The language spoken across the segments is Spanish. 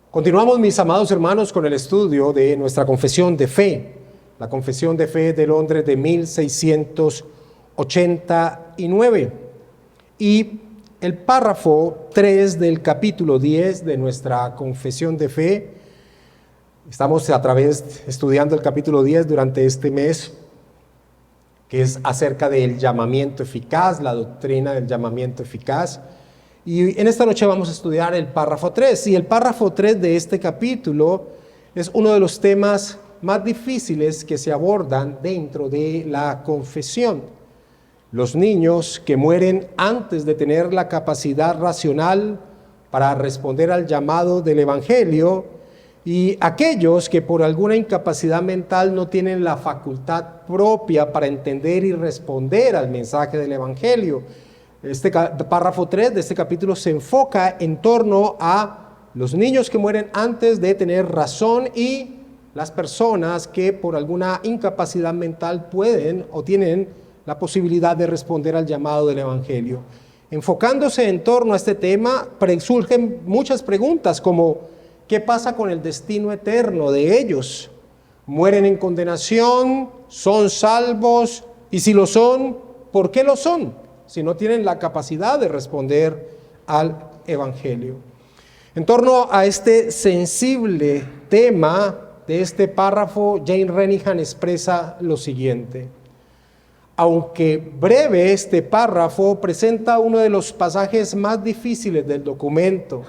Continuamos, mis amados hermanos, con el estudio de nuestra confesión de fe, la confesión de fe de Londres de 1689. Y el párrafo 3 del capítulo 10 de nuestra confesión de fe, estamos estudiando el capítulo 10 durante este mes, que es acerca del llamamiento eficaz, la doctrina del llamamiento eficaz. Y en esta noche vamos a estudiar el párrafo 3. Y el párrafo 3 de este capítulo es uno de los temas más difíciles que se abordan dentro de la confesión. Los niños que mueren antes de tener la capacidad racional para responder al llamado del Evangelio, y aquellos que por alguna incapacidad mental no tienen la facultad propia para entender y responder al mensaje del Evangelio. Este párrafo 3 de este capítulo se enfoca en torno a los niños que mueren antes de tener razón y las personas que por alguna incapacidad mental pueden o tienen la posibilidad de responder al llamado del Evangelio. Enfocándose en torno a este tema, surgen muchas preguntas como ¿qué pasa con el destino eterno de ellos? ¿Mueren en condenación? ¿Son salvos? Y si lo son, ¿por qué lo son? Si no tienen la capacidad de responder al Evangelio. En torno a este sensible tema de este párrafo, Jane Renihan expresa lo siguiente: aunque breve, este párrafo presenta uno de los pasajes más difíciles del documento,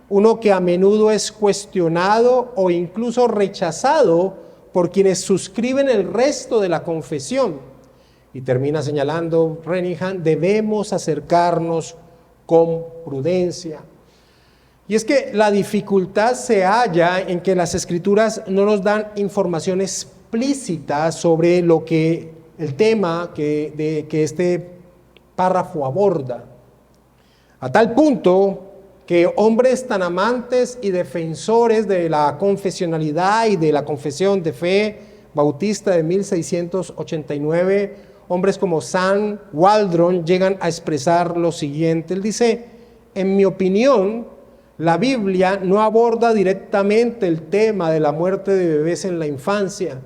uno que a menudo es cuestionado o incluso rechazado por quienes suscriben el resto de la confesión. Y termina señalando Renihan, debemos acercarnos con prudencia. Y es que la dificultad se halla en que las Escrituras no nos dan información explícita sobre el tema que este párrafo aborda. A tal punto que hombres tan amantes y defensores de la confesionalidad y de la confesión de fe bautista de 1689, hombres como Sam Waldron llegan a expresar lo siguiente. Él dice: en mi opinión, la Biblia no aborda directamente el tema de la muerte de bebés en la infancia.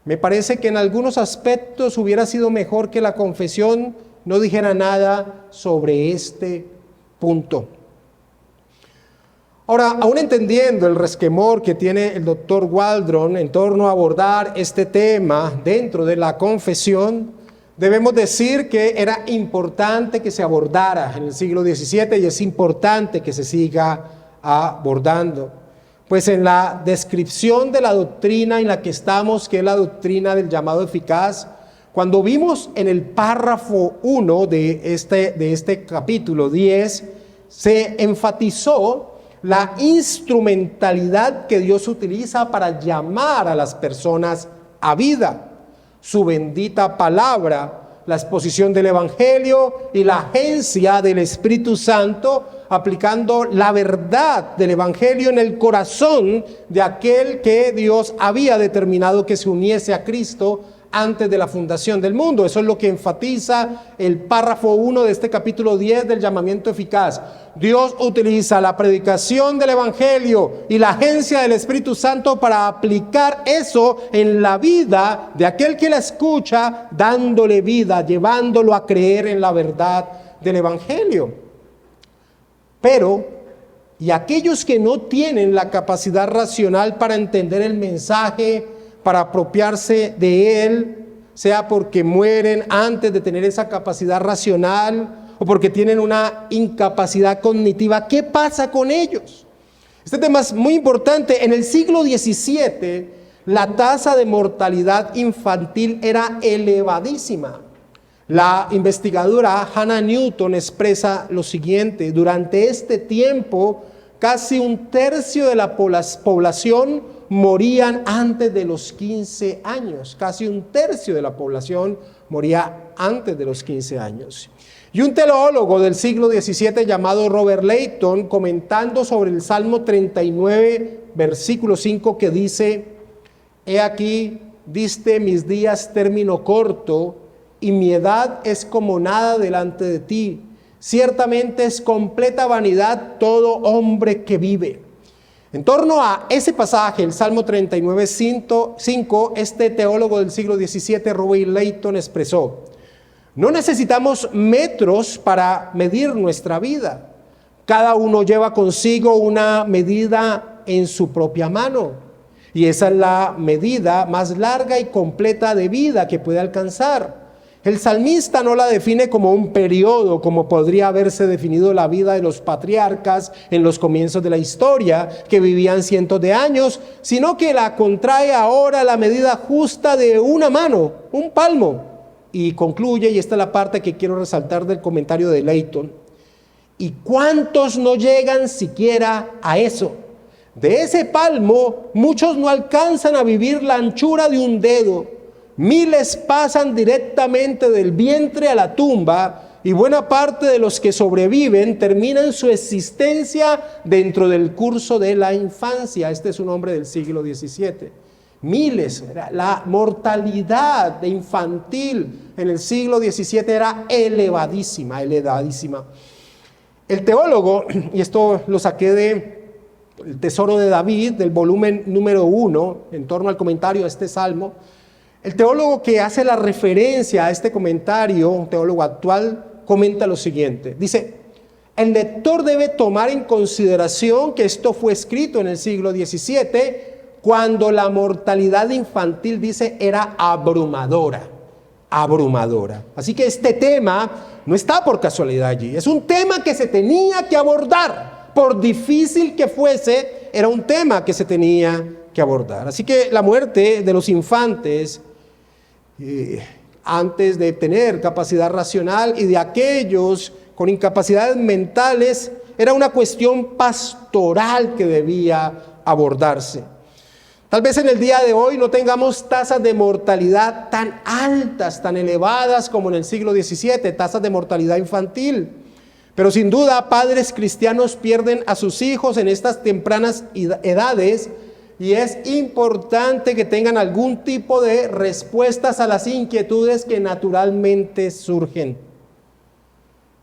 Me parece que en algunos aspectos hubiera sido mejor que la confesión no dijera nada sobre este punto. Ahora, aún entendiendo el resquemor que tiene el doctor Waldron en torno a abordar este tema dentro de la confesión, debemos decir que era importante que se abordara en el siglo XVII y es importante que se siga abordando. Pues en la descripción de la doctrina en la que estamos, que es la doctrina del llamado eficaz, cuando vimos en el párrafo 1 de este capítulo 10, se enfatizó la instrumentalidad que Dios utiliza para llamar a las personas a vida. Su bendita palabra, la exposición del Evangelio y la agencia del Espíritu Santo, aplicando la verdad del Evangelio en el corazón de aquel que Dios había determinado que se uniese a Cristo antes de la fundación del mundo. Eso es lo que enfatiza el párrafo 1 de este capítulo 10 del llamamiento eficaz. Dios utiliza la predicación del Evangelio y la agencia del Espíritu Santo para aplicar eso en la vida de aquel que la escucha, dándole vida, llevándolo a creer en la verdad del Evangelio. Pero, y aquellos que no tienen la capacidad racional para entender el mensaje, para apropiarse de él, sea porque mueren antes de tener esa capacidad racional o porque tienen una incapacidad cognitiva, ¿qué pasa con ellos? Este tema es muy importante. En el siglo XVII, la tasa de mortalidad infantil era elevadísima. La investigadora Hannah Newton expresa lo siguiente: durante este tiempo, casi un tercio de la población morían antes de los 15 años. Casi un tercio de la población moría antes de los 15 años. Y un teólogo del siglo XVII llamado Robert Leighton, comentando sobre el Salmo 39, versículo 5, que dice: he aquí, diste mis días término corto, y mi edad es como nada delante de ti. Ciertamente es completa vanidad todo hombre que vive. En torno a ese pasaje, el Salmo 39:5, este teólogo del siglo XVII, Robert Leighton, expresó: no necesitamos metros para medir nuestra vida. Cada uno lleva consigo una medida en su propia mano. Y esa es la medida más larga y completa de vida que puede alcanzar. El salmista no la define como un periodo, como podría haberse definido la vida de los patriarcas en los comienzos de la historia, que vivían cientos de años, sino que la contrae ahora a la medida justa de una mano, un palmo. Y concluye, y esta es la parte que quiero resaltar del comentario de Leighton: ¿y cuántos no llegan siquiera a eso? De ese palmo, muchos no alcanzan a vivir la anchura de un dedo. Miles pasan directamente del vientre a la tumba, y buena parte de los que sobreviven terminan su existencia dentro del curso de la infancia. Este es un hombre del siglo XVII. Miles, la mortalidad infantil en el siglo XVII era elevadísima, elevadísima. El teólogo, y esto lo saqué de El Tesoro de David, del volumen número 1, en torno al comentario a este salmo, el teólogo que hace la referencia a este comentario, un teólogo actual, comenta lo siguiente. Dice: el lector debe tomar en consideración que esto fue escrito en el siglo XVII, cuando la mortalidad infantil, dice, era abrumadora. Así que este tema no está por casualidad allí. Es un tema que se tenía que abordar. Por difícil que fuese, era un tema que se tenía que abordar. Así que la muerte de los infantes, antes de tener capacidad racional, y de aquellos con incapacidades mentales, era una cuestión pastoral que debía abordarse. Tal vez en el día de hoy no tengamos tasas de mortalidad tan altas, tan elevadas como en el siglo XVII, tasas de mortalidad infantil. Pero sin duda, padres cristianos pierden a sus hijos en estas tempranas edades, y es importante que tengan algún tipo de respuestas a las inquietudes que naturalmente surgen.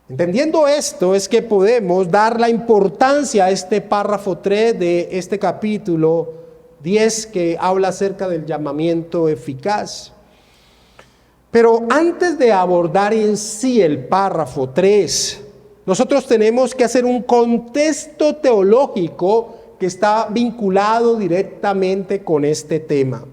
Entendiendo esto, es que podemos dar la importancia a este párrafo 3 de este capítulo 10, que habla acerca del llamamiento eficaz. Pero antes de abordar en sí el párrafo 3, nosotros tenemos que hacer un contexto teológico que está vinculado directamente con este tema.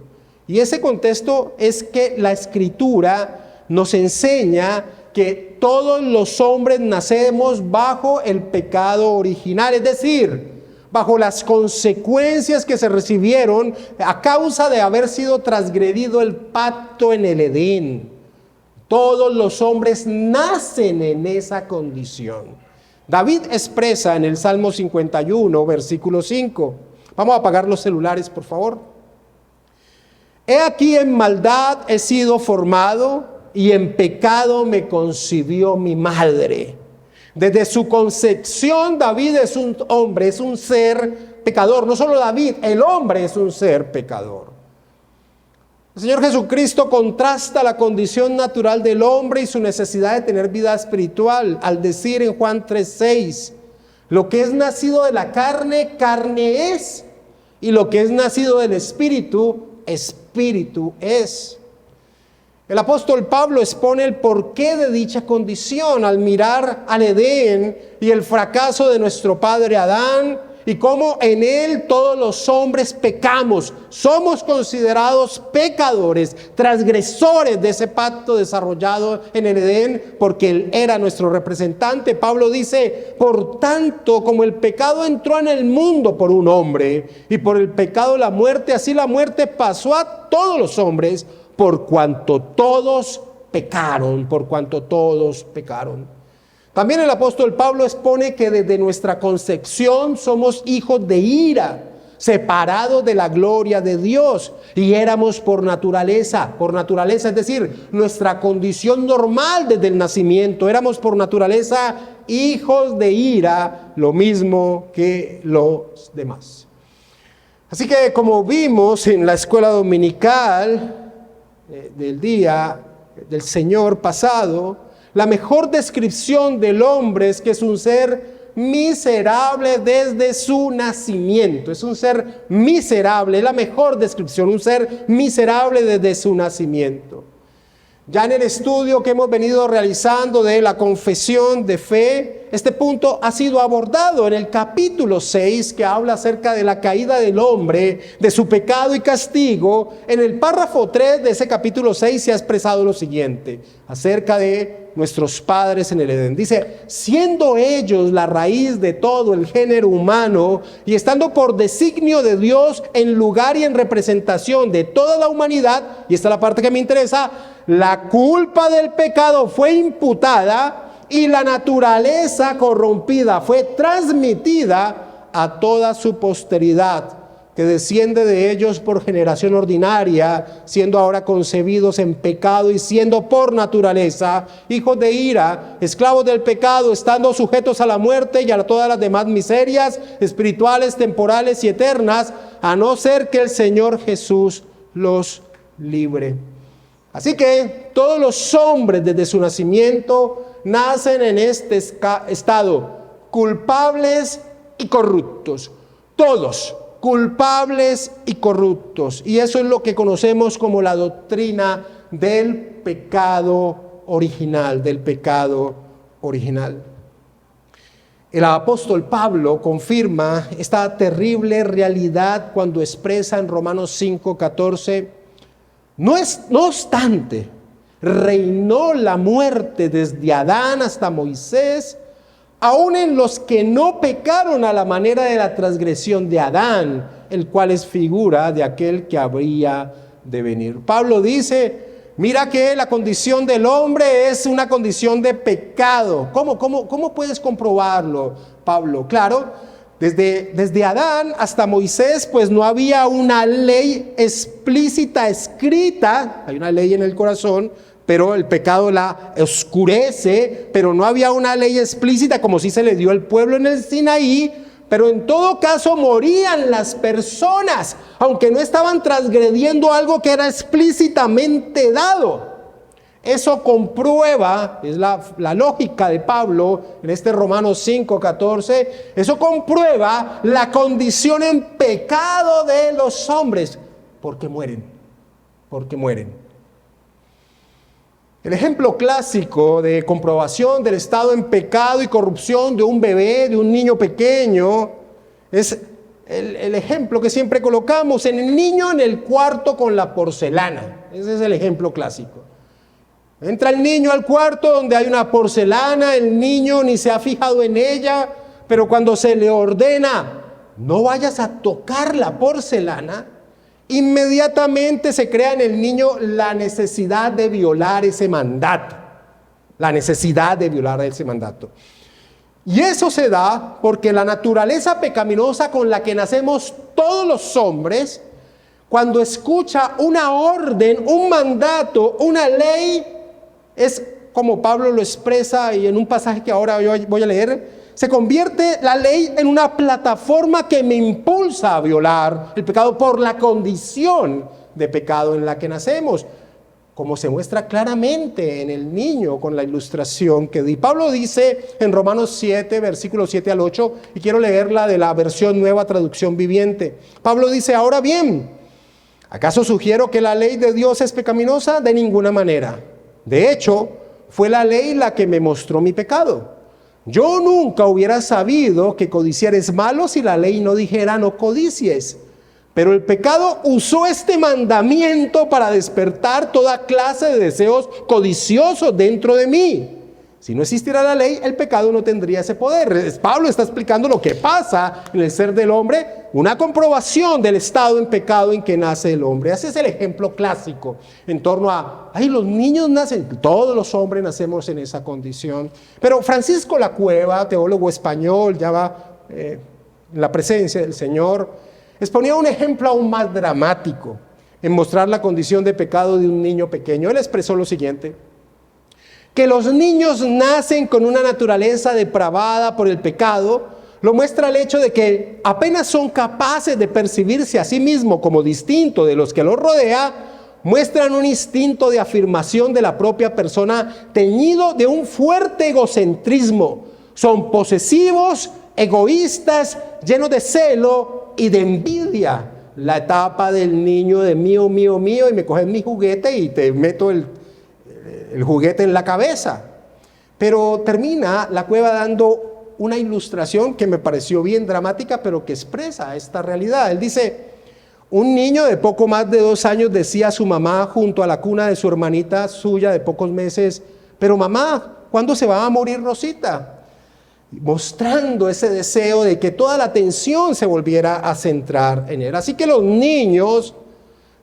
Y ese contexto es que la Escritura nos enseña que todos los hombres nacemos bajo el pecado original, es decir, bajo las consecuencias que se recibieron a causa de haber sido transgredido el pacto en el Edén. Todos los hombres nacen en esa condición. David expresa en el Salmo 51, versículo 5. Vamos a apagar los celulares, por favor. He aquí en maldad he sido formado, y en pecado me concibió mi madre. Desde su concepción, David es un hombre, es un ser pecador. No solo David, el hombre es un ser pecador. El Señor Jesucristo contrasta la condición natural del hombre y su necesidad de tener vida espiritual al decir en Juan 3:6: lo que es nacido de la carne, carne es, y lo que es nacido del espíritu, espíritu es. El apóstol Pablo expone el porqué de dicha condición al mirar al Edén y el fracaso de nuestro padre Adán, y cómo en él todos los hombres pecamos. Somos considerados pecadores, transgresores de ese pacto desarrollado en el Edén, porque él era nuestro representante. Pablo dice: por tanto, como el pecado entró en el mundo por un hombre, y por el pecado la muerte, así la muerte pasó a todos los hombres, por cuanto todos pecaron. También el apóstol Pablo expone que desde nuestra concepción somos hijos de ira, separados de la gloria de Dios, y éramos por naturaleza, es decir, nuestra condición normal desde el nacimiento, éramos por naturaleza hijos de ira, lo mismo que los demás. Así que, como vimos en la escuela dominical del día del Señor pasado, la mejor descripción del hombre es que es un ser miserable desde su nacimiento. Es un ser miserable, es la mejor descripción, un ser miserable desde su nacimiento. Ya en el estudio que hemos venido realizando de la confesión de fe, este punto ha sido abordado en el capítulo 6, que habla acerca de la caída del hombre, de su pecado y castigo. En el párrafo 3 de ese capítulo 6 se ha expresado lo siguiente, acerca de nuestros padres en el Edén. Dice, siendo ellos la raíz de todo el género humano y estando por designio de Dios en lugar y en representación de toda la humanidad, y esta es la parte que me interesa, la culpa del pecado fue imputada y la naturaleza corrompida fue transmitida a toda su posteridad, que desciende de ellos por generación ordinaria, siendo ahora concebidos en pecado y siendo por naturaleza hijos de ira, esclavos del pecado, estando sujetos a la muerte y a todas las demás miserias espirituales, temporales y eternas, a no ser que el Señor Jesús los libre. Así que todos los hombres desde su nacimiento nacen en este estado, culpables y corruptos. Todos culpables y corruptos. Y eso es lo que conocemos como la doctrina del pecado original, El apóstol Pablo confirma esta terrible realidad cuando expresa en Romanos 5:14, no obstante, reinó la muerte desde Adán hasta Moisés, aun en los que no pecaron a la manera de la transgresión de Adán, el cual es figura de aquel que habría de venir. Pablo dice, mira que la condición del hombre es una condición de pecado. ¿Cómo puedes comprobarlo, Pablo? Claro, desde Adán hasta Moisés, pues no había una ley explícita escrita, hay una ley en el corazón, pero el pecado la oscurece, pero no había una ley explícita como si se le dio al pueblo en el Sinaí, pero en todo caso morían las personas, aunque no estaban transgrediendo algo que era explícitamente dado. Eso comprueba, es la lógica de Pablo en este Romanos 5:14, eso comprueba la condición en pecado de los hombres, porque mueren. El ejemplo clásico de comprobación del estado en pecado y corrupción de un bebé, de un niño pequeño, es el ejemplo que siempre colocamos en el niño en el cuarto con la porcelana. Ese es el ejemplo clásico. Entra el niño al cuarto donde hay una porcelana, el niño ni se ha fijado en ella, pero cuando se le ordena, no vayas a tocar la porcelana, inmediatamente se crea en el niño la necesidad de violar ese mandato. Y eso se da porque la naturaleza pecaminosa con la que nacemos todos los hombres, cuando escucha una orden, un mandato, una ley, es como Pablo lo expresa y en un pasaje que ahora yo voy a leer, se convierte la ley en una plataforma que me impulsa a violar el pecado por la condición de pecado en la que nacemos, como se muestra claramente en el niño con la ilustración que di. Pablo dice en Romanos 7, versículos 7 al 8, y quiero leerla de la versión Nueva Traducción Viviente. Pablo dice, ahora bien, ¿acaso sugiero que la ley de Dios es pecaminosa? De ninguna manera. De hecho, fue la ley la que me mostró mi pecado. Yo nunca hubiera sabido que codiciar es malo si la ley no dijera no codicies. Pero el pecado usó este mandamiento para despertar toda clase de deseos codiciosos dentro de mí. Si no existiera la ley, el pecado no tendría ese poder. Pablo está explicando lo que pasa en el ser del hombre, una comprobación del estado en pecado en que nace el hombre. Ese es el ejemplo clásico en torno a, los niños nacen, todos los hombres nacemos en esa condición. Pero Francisco Lacueva, teólogo español, ya va en la presencia del Señor, exponía un ejemplo aún más dramático en mostrar la condición de pecado de un niño pequeño. Él expresó lo siguiente: que los niños nacen con una naturaleza depravada por el pecado, lo muestra el hecho de que apenas son capaces de percibirse a sí mismos como distinto de los que los rodea, muestran un instinto de afirmación de la propia persona teñido de un fuerte egocentrismo. Son posesivos, egoístas, llenos de celo y de envidia. La etapa del niño de mío, mío, mío, y me coges mi juguete y te meto el juguete en la cabeza. Pero termina la cueva dando una ilustración que me pareció bien dramática, pero que expresa esta realidad. Él dice: un niño de poco más de 2 años decía a su mamá junto a la cuna de su hermanita suya de pocos meses: pero mamá, ¿cuándo se va a morir Rosita? Mostrando ese deseo de que toda la atención se volviera a centrar en él. Así que los niños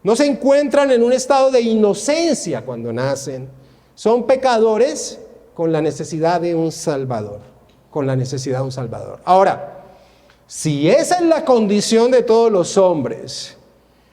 no se encuentran en un estado de inocencia cuando nacen. Son pecadores con la necesidad de un Salvador. Con la necesidad de un Salvador. Ahora, si esa es la condición de todos los hombres,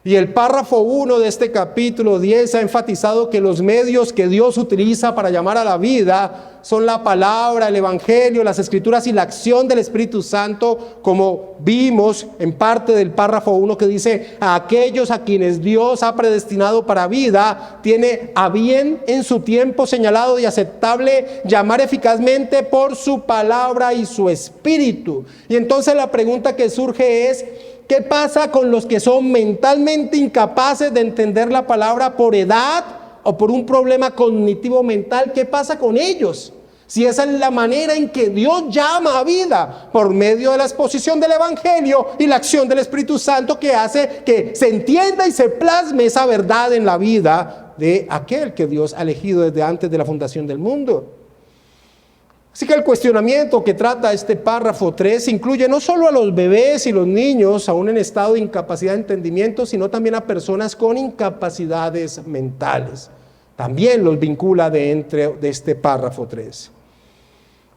y el párrafo 1 de este capítulo 10 ha enfatizado que los medios que Dios utiliza para llamar a la vida son la palabra, el evangelio, las escrituras y la acción del Espíritu Santo, como vimos en parte del párrafo 1 que dice: a aquellos a quienes Dios ha predestinado para vida, tiene a bien en su tiempo señalado y aceptable llamar eficazmente por su palabra y su Espíritu. Y entonces la pregunta que surge es: ¿qué pasa con los que son mentalmente incapaces de entender la palabra por edad o por un problema cognitivo mental? ¿Qué pasa con ellos? Si esa es la manera en que Dios llama a vida, por medio de la exposición del evangelio y la acción del Espíritu Santo, que hace que se entienda y se plasme esa verdad en la vida de aquel que Dios ha elegido desde antes de la fundación del mundo. Así que el cuestionamiento que trata este párrafo 3 incluye no solo a los bebés y los niños aún en estado de incapacidad de entendimiento, sino también a personas con incapacidades mentales. También los vincula de este párrafo 3.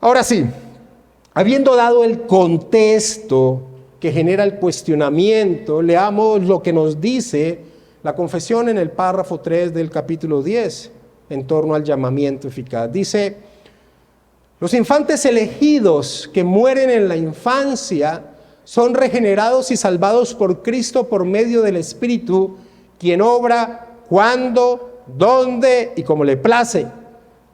Ahora sí, habiendo dado el contexto que genera el cuestionamiento, leamos lo que nos dice la confesión en el párrafo 3 del capítulo 10 en torno al llamamiento eficaz. Dice: los infantes elegidos que mueren en la infancia son regenerados y salvados por Cristo por medio del Espíritu, quien obra cuando, dónde y como le place.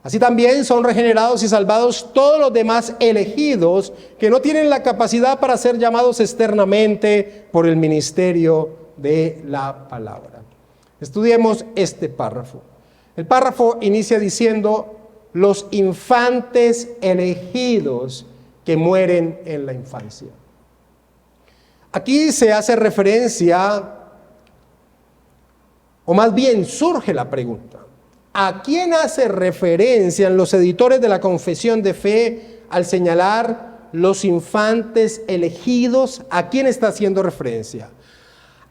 Así también son regenerados y salvados todos los demás elegidos que no tienen la capacidad para ser llamados externamente por el ministerio de la palabra. Estudiemos este párrafo. El párrafo inicia diciendo: los infantes elegidos que mueren en la infancia. Aquí se hace referencia, o más bien surge la pregunta: ¿a quién hace referencia en los editores de la Confesión de Fe al señalar los infantes elegidos? ¿A quién está haciendo referencia?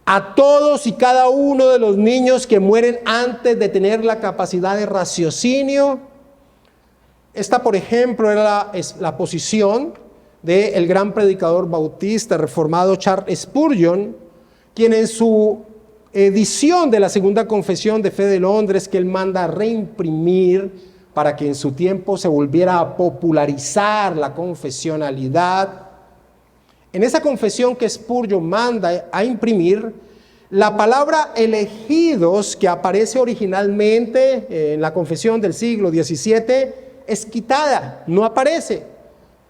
¿A todos y cada uno de los niños que mueren antes de tener la capacidad de raciocinio? Esta, por ejemplo, era la posición del gran predicador bautista reformado Charles Spurgeon, quien en su edición de la Segunda Confesión de Fe de Londres, que él manda a reimprimir para que en su tiempo se volviera a popularizar la confesionalidad, en esa confesión que Spurgeon manda a imprimir, la palabra elegidos, que aparece originalmente en la confesión del siglo XVII, es quitada, no aparece.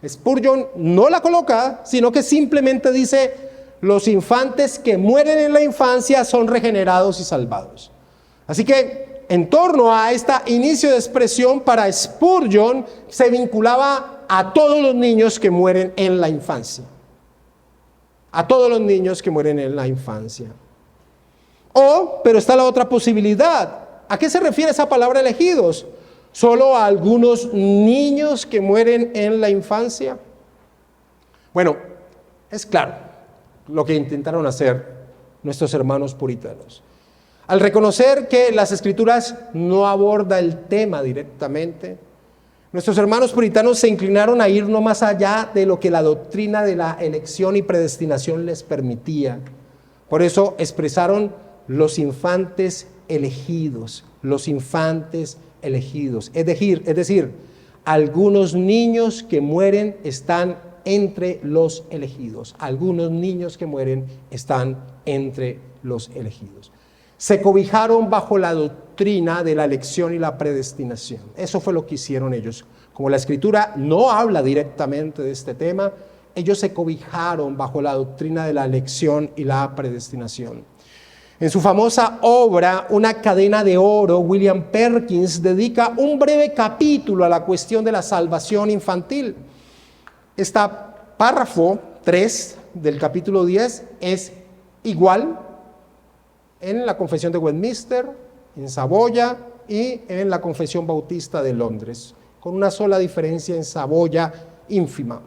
Spurgeon no la coloca, sino que simplemente dice: los infantes que mueren en la infancia son regenerados y salvados. Así que en torno a este inicio de expresión, para Spurgeon se vinculaba a todos los niños que mueren en la infancia. A todos los niños que mueren en la infancia. Pero está la otra posibilidad. ¿A qué se refiere esa palabra elegidos? ¿Solo a algunos niños que mueren en la infancia? Bueno, es claro lo que intentaron hacer nuestros hermanos puritanos. Al reconocer que las Escrituras no aborda el tema directamente, nuestros hermanos puritanos se inclinaron a ir no más allá de lo que la doctrina de la elección y predestinación les permitía. Por eso expresaron los infantes elegidos, los infantes elegidos. Es decir, algunos niños que mueren están entre los elegidos. Algunos niños que mueren están entre los elegidos. Se cobijaron bajo la doctrina doctrina de la elección y la predestinación. Eso fue lo que hicieron ellos. Como la Escritura no habla directamente de este tema, ellos se cobijaron bajo la doctrina de la elección y la predestinación. En su famosa obra, Una cadena de oro, William Perkins dedica un breve capítulo a la cuestión de la salvación infantil. Este párrafo 3 del capítulo 10 es igual en la Confesión de Westminster, en Saboya y en la Confesión Bautista de Londres, con una sola diferencia en Saboya ínfima,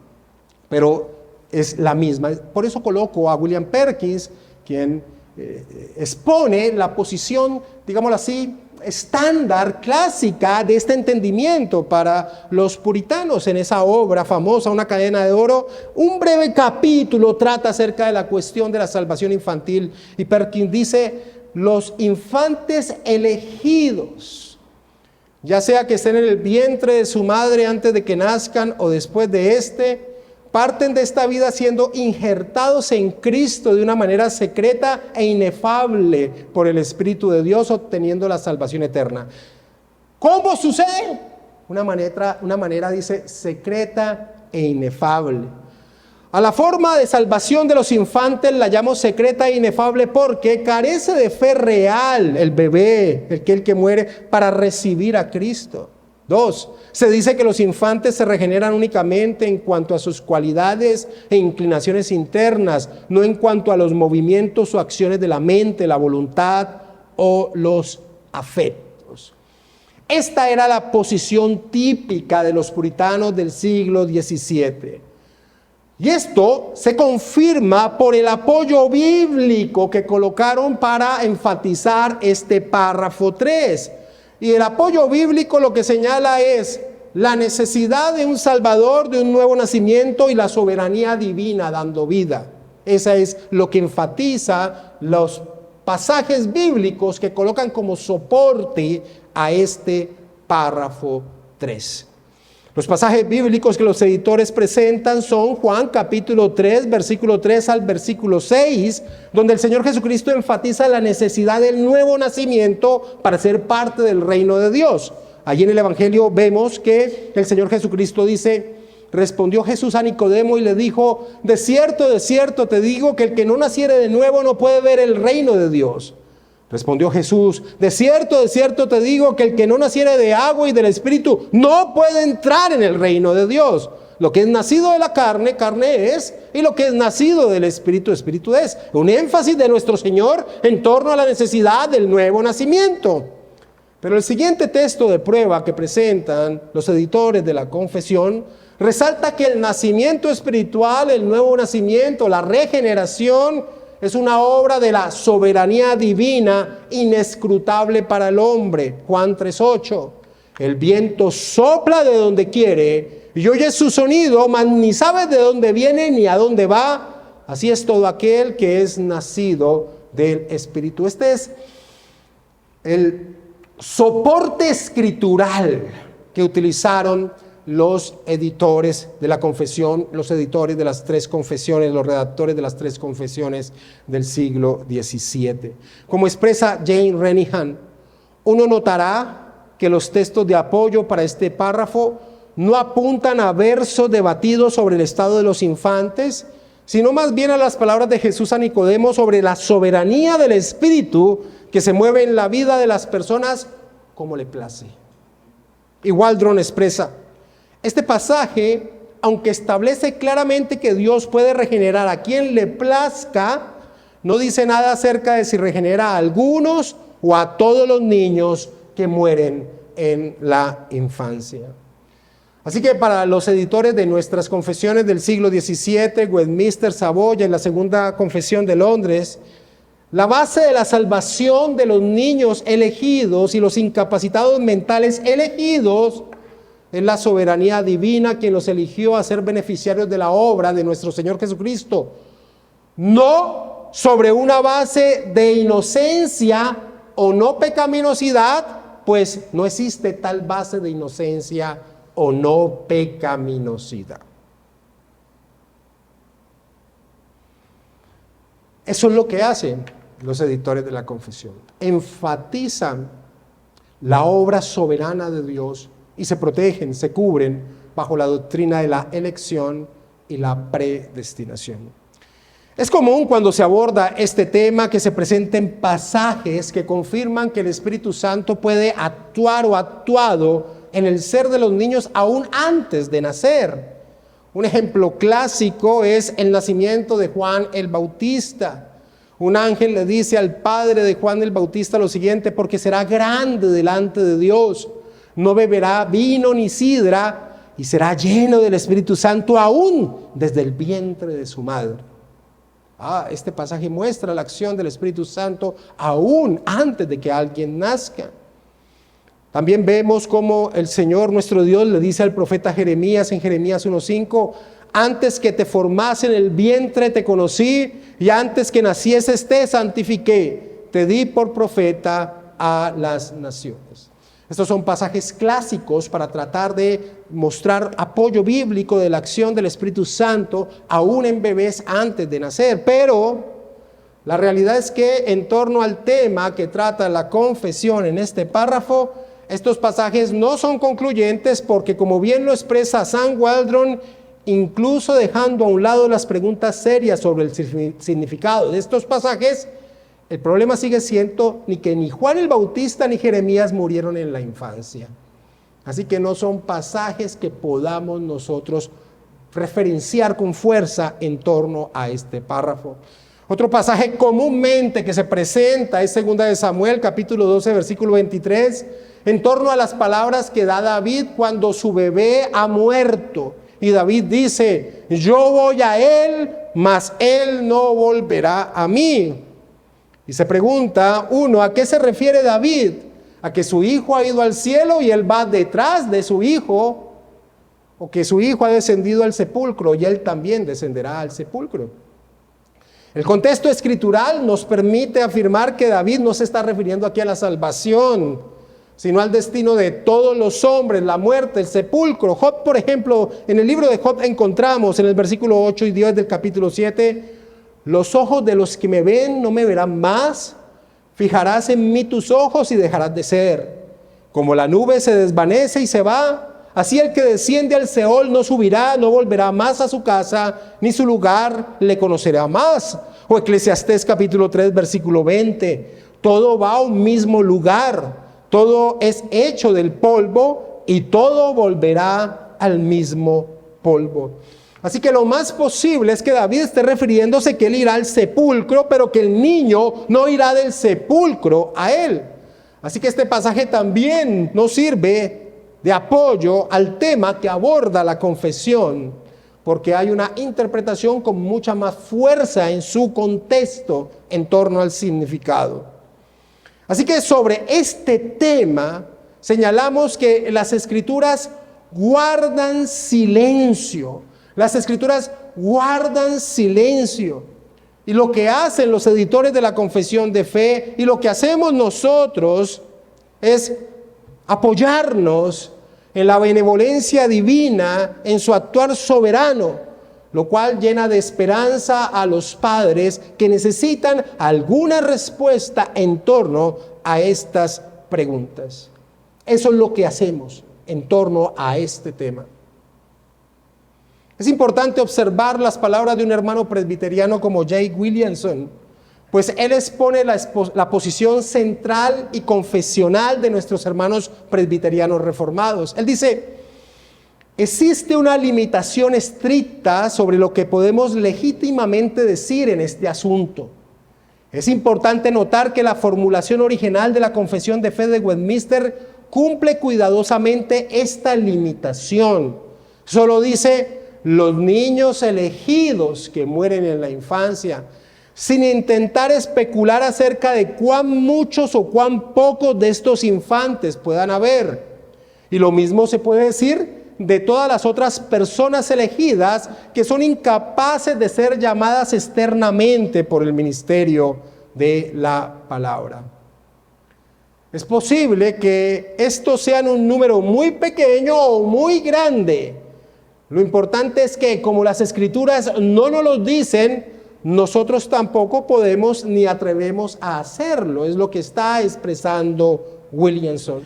pero es la misma. Por eso coloco a William Perkins, quien expone la posición, digámoslo así, estándar, clásica de este entendimiento para los puritanos. En esa obra famosa, Una cadena de oro, un breve capítulo trata acerca de la cuestión de la salvación infantil, y Perkins dice: los infantes elegidos, ya sea que estén en el vientre de su madre antes de que nazcan o después de éste, parten de esta vida siendo injertados en Cristo de una manera secreta e inefable por el Espíritu de Dios, obteniendo la salvación eterna. ¿Cómo sucede? Una manera dice, secreta e inefable. A la forma de salvación de los infantes la llamo secreta e inefable porque carece de fe real el bebé, el que muere, para recibir a Cristo. 2. Se dice que los infantes se regeneran únicamente en cuanto a sus cualidades e inclinaciones internas, no en cuanto a los movimientos o acciones de la mente, la voluntad o los afectos. Esta era la posición típica de los puritanos del siglo XVII. Y esto se confirma por el apoyo bíblico que colocaron para enfatizar este párrafo 3. Y el apoyo bíblico lo que señala es la necesidad de un Salvador, de un nuevo nacimiento y la soberanía divina dando vida. Esa es lo que enfatiza los pasajes bíblicos que colocan como soporte a este párrafo 3. Los pasajes bíblicos que los editores presentan son Juan capítulo 3, versículo 3 al versículo 6, donde el Señor Jesucristo enfatiza la necesidad del nuevo nacimiento para ser parte del reino de Dios. Allí en el Evangelio vemos que el Señor Jesucristo dice: respondió Jesús a Nicodemo y le dijo: de cierto te digo que el que no naciere de nuevo no puede ver el reino de Dios. Respondió Jesús: de cierto te digo que el que no naciere de agua y del Espíritu no puede entrar en el reino de Dios. Lo que es nacido de la carne, carne es, y lo que es nacido del Espíritu, Espíritu es. Un énfasis de nuestro Señor en torno a la necesidad del nuevo nacimiento. Pero el siguiente texto de prueba que presentan los editores de la confesión resalta que el nacimiento espiritual, el nuevo nacimiento, la regeneración, es una obra de la soberanía divina inescrutable para el hombre. Juan 3:8. El viento sopla de donde quiere y oyes su sonido, mas ni sabes de dónde viene ni a dónde va. Así es todo aquel que es nacido del Espíritu. Este es el soporte escritural que utilizaron los editores de la confesión, los editores de las tres confesiones, los redactores de las tres confesiones del siglo XVII. Como expresa Jane Renihan, uno notará que los textos de apoyo para este párrafo no apuntan a versos debatidos sobre el estado de los infantes, sino más bien a las palabras de Jesús a Nicodemo sobre la soberanía del Espíritu que se mueve en la vida de las personas como le place. Y Waldron expresa: este pasaje, aunque establece claramente que Dios puede regenerar a quien le plazca, no dice nada acerca de si regenera a algunos o a todos los niños que mueren en la infancia. Así que para los editores de nuestras confesiones del siglo XVII, Westminster, Saboya y la Segunda Confesión de Londres, la base de la salvación de los niños elegidos y los incapacitados mentales elegidos es la soberanía divina quien los eligió a ser beneficiarios de la obra de nuestro Señor Jesucristo. No sobre una base de inocencia o no pecaminosidad, pues no existe tal base de inocencia o no pecaminosidad. Eso es lo que hacen los editores de la confesión. Enfatizan la obra soberana de Dios y se protegen, se cubren bajo la doctrina de la elección y la predestinación. Es común cuando se aborda este tema que se presenten pasajes que confirman que el Espíritu Santo puede actuar o actuado en el ser de los niños aún antes de nacer. Un ejemplo clásico es el nacimiento de Juan el Bautista. Un ángel le dice al padre de Juan el Bautista lo siguiente: porque será grande delante de Dios, no beberá vino ni sidra y será lleno del Espíritu Santo aún desde el vientre de su madre. Este pasaje muestra la acción del Espíritu Santo aún antes de que alguien nazca. También vemos cómo el Señor nuestro Dios le dice al profeta Jeremías en Jeremías 1:5: antes que te formase en el vientre te conocí, y antes que nacieses te santifiqué, te di por profeta a las naciones. Estos son pasajes clásicos para tratar de mostrar apoyo bíblico de la acción del Espíritu Santo aún en bebés antes de nacer. Pero la realidad es que en torno al tema que trata la confesión en este párrafo, estos pasajes no son concluyentes porque, como bien lo expresa Sam Waldron, incluso dejando a un lado las preguntas serias sobre el significado de estos pasajes, el problema sigue siendo que ni Juan el Bautista ni Jeremías murieron en la infancia. Así que no son pasajes que podamos nosotros referenciar con fuerza en torno a este párrafo. Otro pasaje comúnmente que se presenta es 2 de Samuel, capítulo 12, versículo 23, en torno a las palabras que da David cuando su bebé ha muerto. Y David dice: yo voy a él, mas él no volverá a mí. Y se pregunta uno, ¿a qué se refiere David? ¿A que su hijo ha ido al cielo y él va detrás de su hijo? ¿O que su hijo ha descendido al sepulcro y él también descenderá al sepulcro? El contexto escritural nos permite afirmar que David no se está refiriendo aquí a la salvación, sino al destino de todos los hombres, la muerte, el sepulcro. Job, por ejemplo, en el libro de Job encontramos en el versículo 8 y 10 del capítulo 7: los ojos de los que me ven no me verán más, fijarás en mí tus ojos y dejarás de ser. Como la nube se desvanece y se va, así el que desciende al Seol no subirá, no volverá más a su casa, ni su lugar le conocerá más. O Eclesiastés capítulo 3, versículo 20: todo va a un mismo lugar, todo es hecho del polvo y todo volverá al mismo polvo. Así que lo más posible es que David esté refiriéndose que él irá al sepulcro, pero que el niño no irá del sepulcro a él. Así que este pasaje también nos sirve de apoyo al tema que aborda la confesión, porque hay una interpretación con mucha más fuerza en su contexto en torno al significado. Así que sobre este tema señalamos que las Escrituras guardan silencio. Las Escrituras guardan silencio. Y lo que hacen los editores de la Confesión de Fe y lo que hacemos nosotros es apoyarnos en la benevolencia divina, en su actuar soberano, lo cual llena de esperanza a los padres que necesitan alguna respuesta en torno a estas preguntas. Eso es lo que hacemos en torno a este tema. Es importante observar las palabras de un hermano presbiteriano como Jake Williamson, pues él expone la posición central y confesional de nuestros hermanos presbiterianos reformados. Él dice: existe una limitación estricta sobre lo que podemos legítimamente decir en este asunto. Es importante notar que la formulación original de la Confesión de Fe de Westminster cumple cuidadosamente esta limitación. Solo dice: los niños elegidos que mueren en la infancia, sin intentar especular acerca de cuán muchos o cuán pocos de estos infantes puedan haber. Y lo mismo se puede decir de todas las otras personas elegidas que son incapaces de ser llamadas externamente por el ministerio de la palabra. Es posible que estos sean un número muy pequeño o muy grande. Lo importante es que, como las Escrituras no nos lo dicen, nosotros tampoco podemos ni atrevemos a hacerlo. Es lo que está expresando Williamson.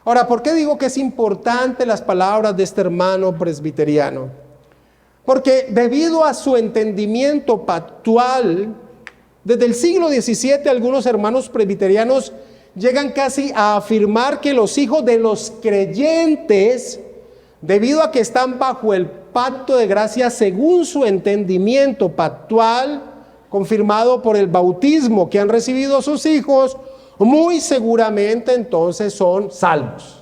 Ahora, ¿por qué digo que es importante las palabras de este hermano presbiteriano? Porque debido a su entendimiento pactual, desde el siglo XVII algunos hermanos presbiterianos llegan casi a afirmar que los hijos de los creyentes, debido a que están bajo el pacto de gracia según su entendimiento pactual, confirmado por el bautismo que han recibido sus hijos, muy seguramente entonces son salvos.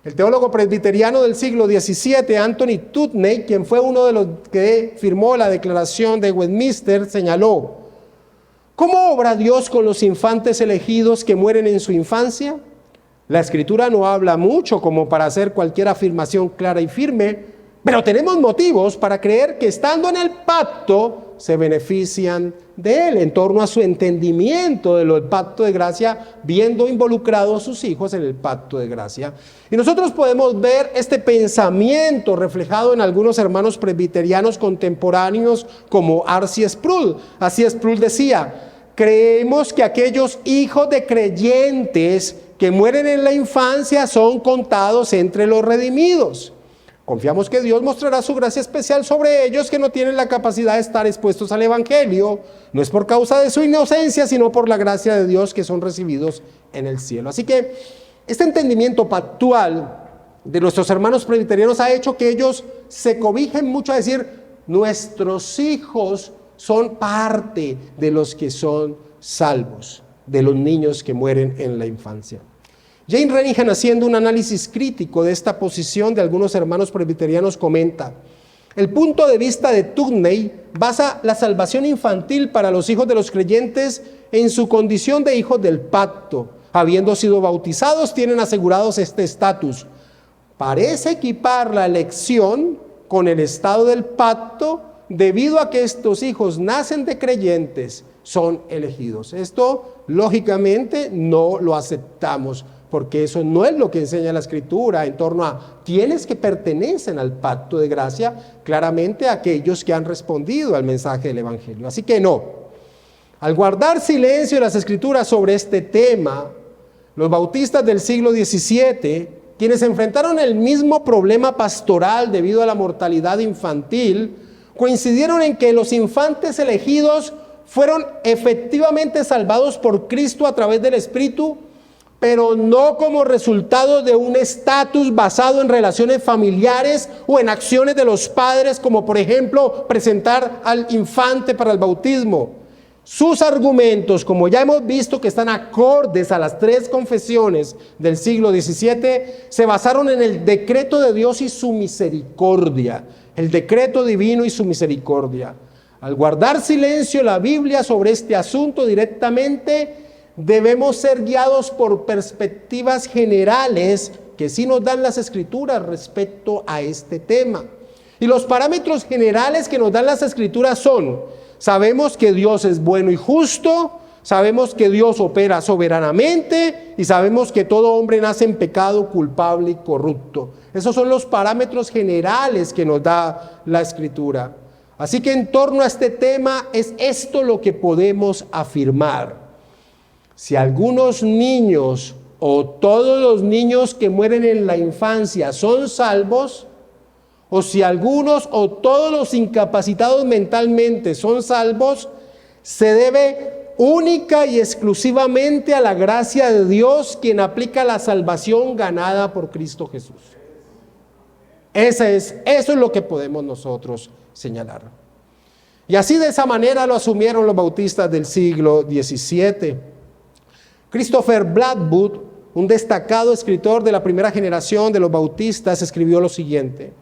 El teólogo presbiteriano del siglo XVII, Anthony Putney, quien fue uno de los que firmó la Declaración de Westminster, señaló: ¿cómo obra Dios con los infantes elegidos que mueren en su infancia? La Escritura no habla mucho como para hacer cualquier afirmación clara y firme, pero tenemos motivos para creer que estando en el pacto se benefician de él, en torno a su entendimiento del pacto de gracia, viendo involucrados sus hijos en el pacto de gracia. Y nosotros podemos ver este pensamiento reflejado en algunos hermanos presbiterianos contemporáneos como R.C. Sproul. R.C. Sproul decía: creemos que aquellos hijos de creyentes que mueren en la infancia son contados entre los redimidos. Confiamos que Dios mostrará su gracia especial sobre ellos que no tienen la capacidad de estar expuestos al Evangelio. No es por causa de su inocencia, sino por la gracia de Dios que son recibidos en el cielo. Así que este entendimiento pactual de nuestros hermanos presbiterianos ha hecho que ellos se cobijen mucho a decir: nuestros hijos son parte de los que son salvos, de los niños que mueren en la infancia. Jane Renihan, haciendo un análisis crítico de esta posición de algunos hermanos presbiterianos, comenta: el punto de vista de Putney basa la salvación infantil para los hijos de los creyentes en su condición de hijos del pacto. Habiendo sido bautizados, tienen asegurados este estatus. Parece equipar la elección con el estado del pacto, debido a que estos hijos nacen de creyentes, son elegidos. Esto, lógicamente, no lo aceptamos, porque eso no es lo que enseña la Escritura en torno a quienes que pertenecen al pacto de gracia, claramente aquellos que han respondido al mensaje del Evangelio. Así que no. Al guardar silencio en las Escrituras sobre este tema, los bautistas del siglo XVII, quienes enfrentaron el mismo problema pastoral debido a la mortalidad infantil, coincidieron en que los infantes elegidos fueron efectivamente salvados por Cristo a través del Espíritu, pero no como resultado de un estatus basado en relaciones familiares o en acciones de los padres, como por ejemplo presentar al infante para el bautismo. Sus argumentos, como ya hemos visto que están acordes a las tres confesiones del siglo XVII, se basaron en el decreto de Dios y su misericordia, el decreto divino y su misericordia. Al guardar silencio la Biblia sobre este asunto directamente, debemos ser guiados por perspectivas generales que sí nos dan las Escrituras respecto a este tema. Y los parámetros generales que nos dan las Escrituras son: sabemos que Dios es bueno y justo, sabemos que Dios opera soberanamente y sabemos que todo hombre nace en pecado, culpable y corrupto. Esos son los parámetros generales que nos da la Escritura. Así que en torno a este tema es esto lo que podemos afirmar. Si algunos niños o todos los niños que mueren en la infancia son salvos, o si algunos o todos los incapacitados mentalmente son salvos, se debe única y exclusivamente a la gracia de Dios, quien aplica la salvación ganada por Cristo Jesús. Eso es lo que podemos nosotros señalar. Y así, de esa manera, lo asumieron los bautistas del siglo XVII. Christopher Blackwood, un destacado escritor de la primera generación de los bautistas, escribió lo siguiente: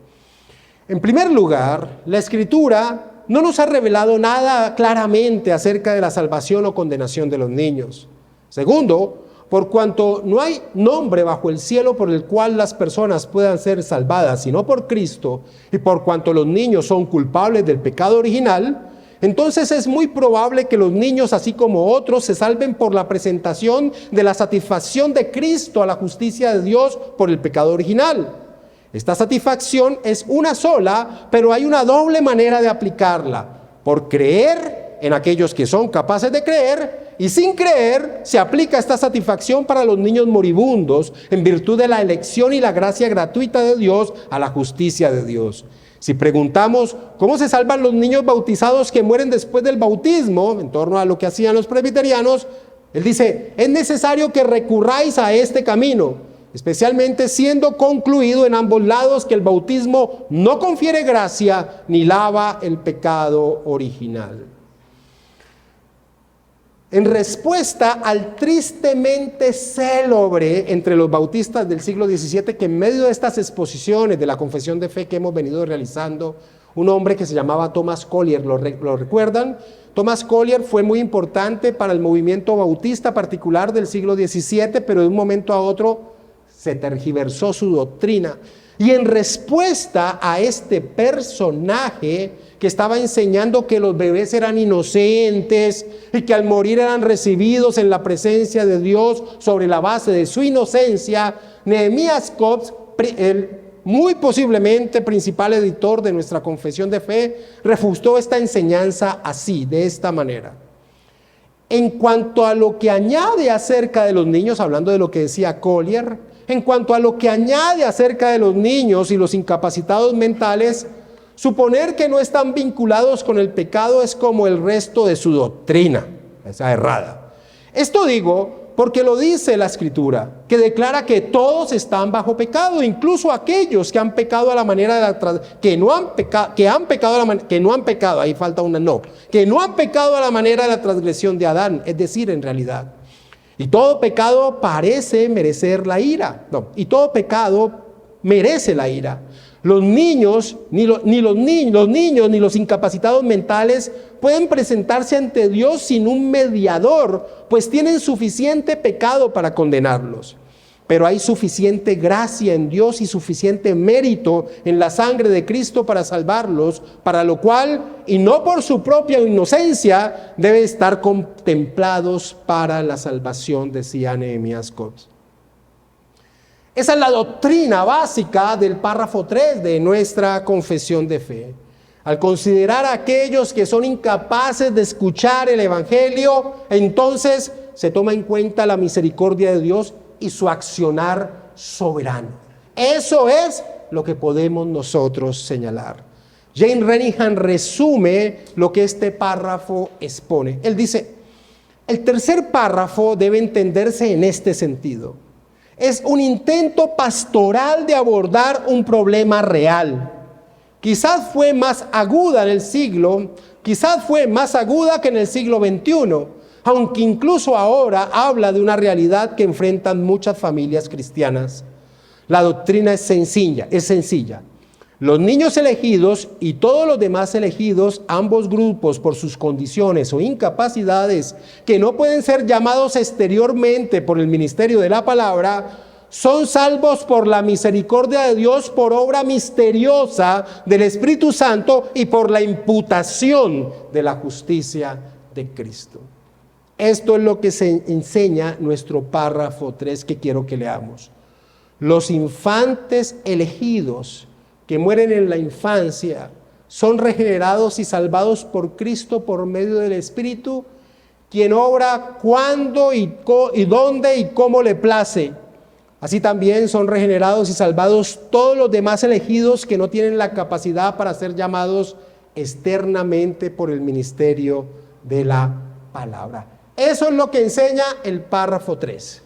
en primer lugar, la Escritura no nos ha revelado nada claramente acerca de la salvación o condenación de los niños. Segundo, por cuanto no hay nombre bajo el cielo por el cual las personas puedan ser salvadas, sino por Cristo, y por cuanto los niños son culpables del pecado original, entonces es muy probable que los niños, así como otros, se salven por la presentación de la satisfacción de Cristo a la justicia de Dios por el pecado original. Esta satisfacción es una sola, pero hay una doble manera de aplicarla: por creer en aquellos que son capaces de creer, y sin creer se aplica esta satisfacción para los niños moribundos en virtud de la elección y la gracia gratuita de Dios a la justicia de Dios. Si preguntamos cómo se salvan los niños bautizados que mueren después del bautismo, en torno a lo que hacían los presbiterianos, él dice, es necesario que recurráis a este camino, especialmente siendo concluido en ambos lados que el bautismo no confiere gracia ni lava el pecado original. En respuesta al tristemente célebre entre los bautistas del siglo XVII, que en medio de estas exposiciones de la confesión de fe que hemos venido realizando, un hombre que se llamaba Thomas Collier, ¿lo recuerdan? Thomas Collier fue muy importante para el movimiento bautista particular del siglo XVII, pero de un momento a otro se tergiversó su doctrina. Y en respuesta a este personaje que estaba enseñando que los bebés eran inocentes y que al morir eran recibidos en la presencia de Dios sobre la base de su inocencia, Nehemías Cox, el muy posiblemente principal editor de nuestra confesión de fe, refutó esta enseñanza así, de esta manera. En cuanto a lo que añade acerca de los niños, hablando de lo que decía Collier, en cuanto a lo que añade acerca de los niños y los incapacitados mentales, suponer que no están vinculados con el pecado es como el resto de su doctrina, esa errada. Esto digo porque lo dice la Escritura, que declara que todos están bajo pecado, incluso aquellos que han pecado a la manera de la que no han pecado, ahí falta una no, que no han pecado a la manera de la transgresión de Adán, es decir, en realidad. Y todo pecado parece merecer la ira. No, y todo pecado merece la ira. Los niños, ni los incapacitados mentales pueden presentarse ante Dios sin un mediador, pues tienen suficiente pecado para condenarlos. Pero hay suficiente gracia en Dios y suficiente mérito en la sangre de Cristo para salvarlos, para lo cual, y no por su propia inocencia, deben estar contemplados para la salvación, decía Nehemías Cox. Esa es la doctrina básica del párrafo 3 de nuestra confesión de fe. Al considerar a aquellos que son incapaces de escuchar el Evangelio, entonces se toma en cuenta la misericordia de Dios y su accionar soberano. Eso es lo que podemos nosotros señalar. Jane Renihan resume lo que este párrafo expone. Él dice, el tercer párrafo debe entenderse en este sentido. Es un intento pastoral de abordar un problema real. Quizás fue más aguda que en el siglo XXI, aunque incluso ahora habla de una realidad que enfrentan muchas familias cristianas. La doctrina es sencilla. Los niños elegidos y todos los demás elegidos, ambos grupos por sus condiciones o incapacidades que no pueden ser llamados exteriormente por el ministerio de la palabra, son salvos por la misericordia de Dios por obra misteriosa del Espíritu Santo y por la imputación de la justicia de Cristo. Esto es lo que se enseña nuestro párrafo 3 que quiero que leamos. Los infantes elegidos que mueren en la infancia son regenerados y salvados por Cristo por medio del Espíritu, quien obra cuando y dónde y cómo le place. Así también son regenerados y salvados todos los demás elegidos que no tienen la capacidad para ser llamados externamente por el ministerio de la palabra. Eso es lo que enseña el párrafo 3.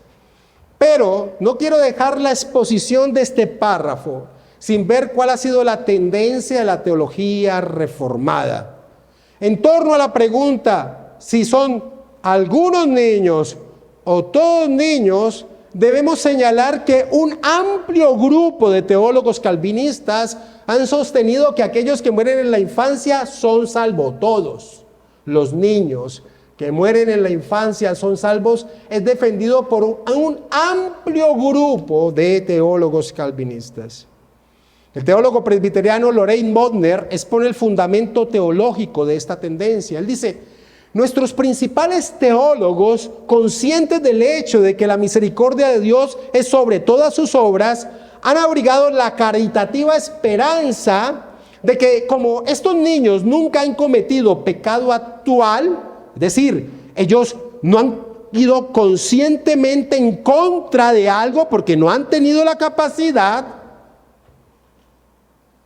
Pero no quiero dejar la exposición de este párrafo sin ver cuál ha sido la tendencia de la teología reformada. En torno a la pregunta si son algunos niños o todos niños, debemos señalar que un amplio grupo de teólogos calvinistas han sostenido que aquellos que mueren en la infancia son salvos. Todos los niños que mueren en la infancia son salvos, es defendido por un amplio grupo de teólogos calvinistas. El teólogo presbiteriano Loraine Bodner expone el fundamento teológico de esta tendencia. Él dice: nuestros principales teólogos, conscientes del hecho de que la misericordia de Dios es sobre todas sus obras, han abrigado la caritativa esperanza de que como estos niños nunca han cometido pecado actual, es decir, ellos no han ido conscientemente en contra de algo porque no han tenido la capacidad,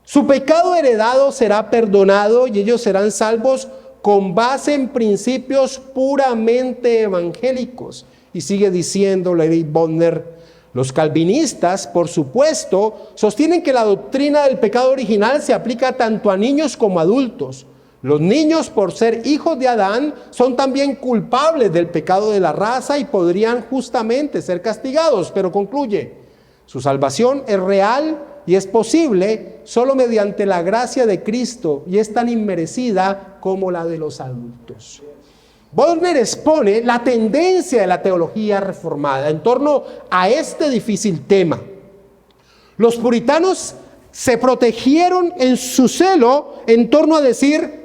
su pecado heredado será perdonado y ellos serán salvos con base en principios puramente evangélicos. Y sigue diciendo Lady Bodner, los calvinistas, por supuesto, sostienen que la doctrina del pecado original se aplica tanto a niños como a adultos. Los niños, por ser hijos de Adán, son también culpables del pecado de la raza y podrían justamente ser castigados, pero concluye, su salvación es real y es posible solo mediante la gracia de Cristo y es tan inmerecida como la de los adultos. Bodner expone la tendencia de la teología reformada en torno a este difícil tema. Los puritanos se protegieron en su celo en torno a decir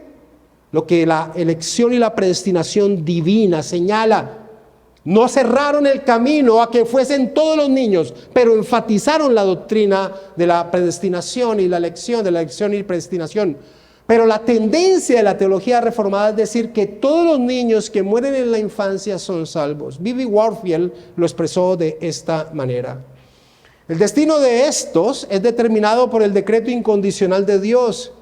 lo que la elección y la predestinación divina señala. No cerraron el camino a que fuesen todos los niños, pero enfatizaron la doctrina de la predestinación y la elección, de la elección y predestinación. Pero la tendencia de la teología reformada es decir que todos los niños que mueren en la infancia son salvos. B.B. Warfield lo expresó de esta manera. El destino de estos es determinado por el decreto incondicional de Dios.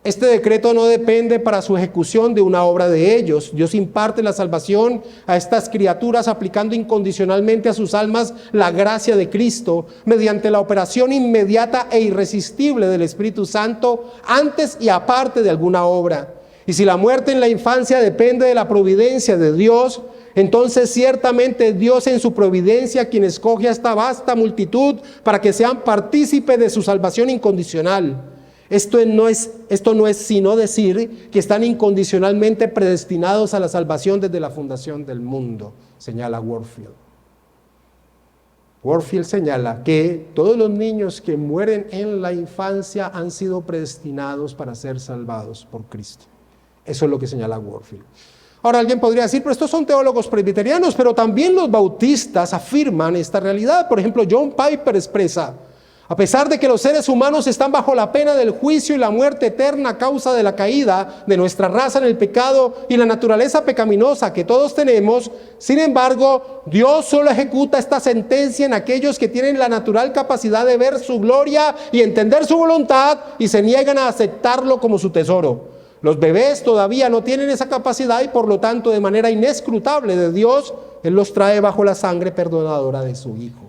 Este decreto no depende para su ejecución de una obra de ellos. Dios imparte la salvación a estas criaturas aplicando incondicionalmente a sus almas la gracia de Cristo mediante la operación inmediata e irresistible del Espíritu Santo antes y aparte de alguna obra. Y si la muerte en la infancia depende de la providencia de Dios, entonces ciertamente Dios en su providencia quien escoge a esta vasta multitud para que sean partícipes de su salvación incondicional. Esto no es sino decir que están incondicionalmente predestinados a la salvación desde la fundación del mundo, señala Warfield. Warfield señala que todos los niños que mueren en la infancia han sido predestinados para ser salvados por Cristo. Eso es lo que señala Warfield. Ahora alguien podría decir, pero estos son teólogos presbiterianos, pero también los bautistas afirman esta realidad. Por ejemplo, John Piper expresa: a pesar de que los seres humanos están bajo la pena del juicio y la muerte eterna a causa de la caída de nuestra raza en el pecado y la naturaleza pecaminosa que todos tenemos, sin embargo, Dios solo ejecuta esta sentencia en aquellos que tienen la natural capacidad de ver su gloria y entender su voluntad y se niegan a aceptarlo como su tesoro. Los bebés todavía no tienen esa capacidad y por lo tanto de manera inescrutable de Dios, Él los trae bajo la sangre perdonadora de su Hijo.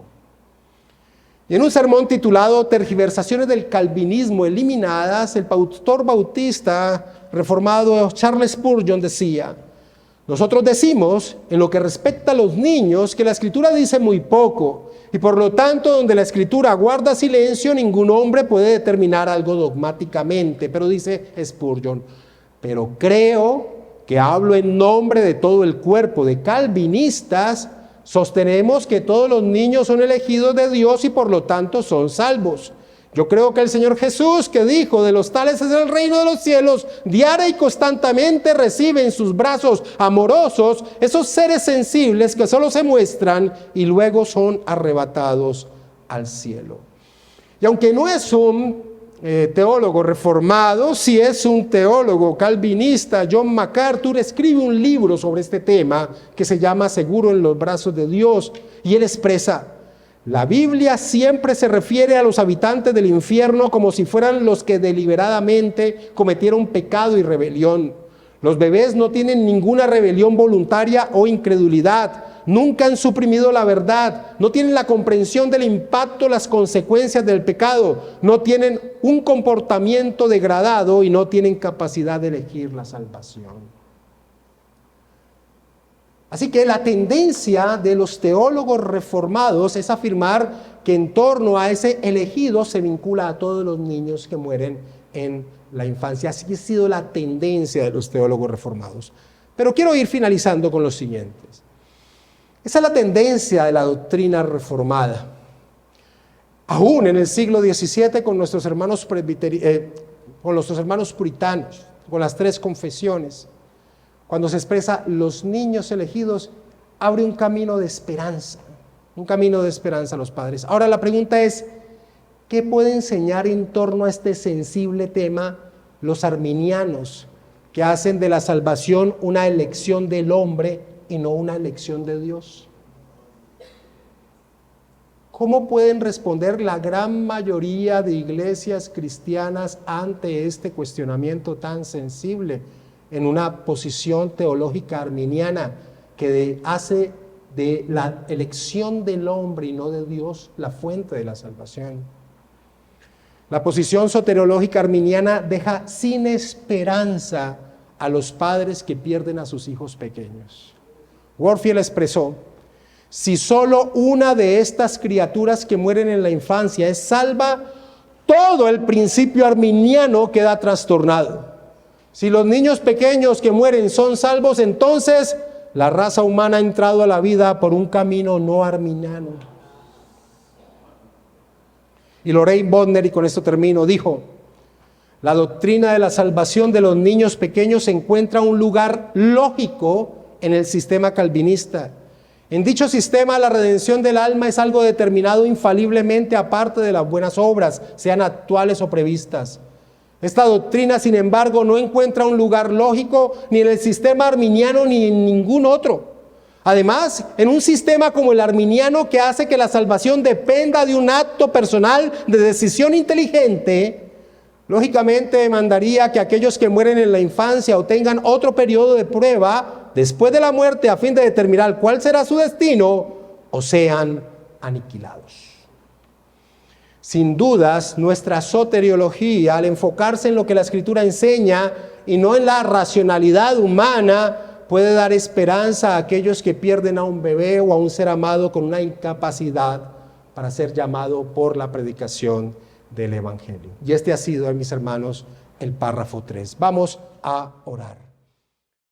Y en un sermón titulado Tergiversaciones del Calvinismo eliminadas, el pastor bautista reformado Charles Spurgeon decía: nosotros decimos, en lo que respecta a los niños, que la Escritura dice muy poco, y por lo tanto, donde la Escritura guarda silencio, ningún hombre puede determinar algo dogmáticamente. Pero dice Spurgeon, pero creo que hablo en nombre de todo el cuerpo de calvinistas. Sostenemos que todos los niños son elegidos de Dios y por lo tanto son salvos. Yo creo que el Señor Jesús, que dijo, de los tales es el reino de los cielos, diaria y constantemente recibe en sus brazos amorosos esos seres sensibles que solo se muestran y luego son arrebatados al cielo. Y aunque no es un teólogo reformado, sí es un teólogo calvinista, John MacArthur escribe un libro sobre este tema que se llama Seguro en los brazos de Dios, y él expresa: la Biblia siempre se refiere a los habitantes del infierno como si fueran los que deliberadamente cometieron pecado y rebelión. Los bebés no tienen ninguna rebelión voluntaria o incredulidad. Nunca han suprimido la verdad, no tienen la comprensión del impacto, las consecuencias del pecado, no tienen un comportamiento degradado y no tienen capacidad de elegir la salvación. Así que la tendencia de los teólogos reformados es afirmar que en torno a ese elegido se vincula a todos los niños que mueren en la infancia. Así ha sido la tendencia de los teólogos reformados. Pero quiero ir finalizando con los siguientes. Esa es la tendencia de la doctrina reformada. Aún en el siglo XVII con nuestros hermanos puritanos, con las tres confesiones, cuando se expresa los niños elegidos, abre un camino de esperanza a los padres. Ahora la pregunta es, ¿qué puede enseñar en torno a este sensible tema los arminianos, que hacen de la salvación una elección del hombre y no una elección de Dios? ¿Cómo pueden responder la gran mayoría de iglesias cristianas ante este cuestionamiento tan sensible en una posición teológica arminiana que hace de la elección del hombre y no de Dios la fuente de la salvación? La posición soteriológica arminiana deja sin esperanza a los padres que pierden a sus hijos pequeños. Warfield expresó: si solo una de estas criaturas que mueren en la infancia es salva, todo el principio arminiano queda trastornado. Si los niños pequeños que mueren son salvos, entonces la raza humana ha entrado a la vida por un camino no arminiano. Y Loraine Bodmer, y con esto termino, dijo: la doctrina de la salvación de los niños pequeños encuentra un lugar lógico en el sistema calvinista. En dicho sistema, la redención del alma es algo determinado infaliblemente aparte de las buenas obras, sean actuales o previstas. Esta doctrina, sin embargo, no encuentra un lugar lógico ni en el sistema arminiano ni en ningún otro. Además, en un sistema como el arminiano, que hace que la salvación dependa de un acto personal de decisión inteligente, lógicamente demandaría que aquellos que mueren en la infancia o tengan otro periodo de prueba después de la muerte a fin de determinar cuál será su destino, o sean aniquilados. Sin dudas, nuestra soteriología, al enfocarse en lo que la Escritura enseña y no en la racionalidad humana, puede dar esperanza a aquellos que pierden a un bebé o a un ser amado con una incapacidad para ser llamado por la predicación del Evangelio. Y este ha sido, mis hermanos, el párrafo 3. Vamos a orar.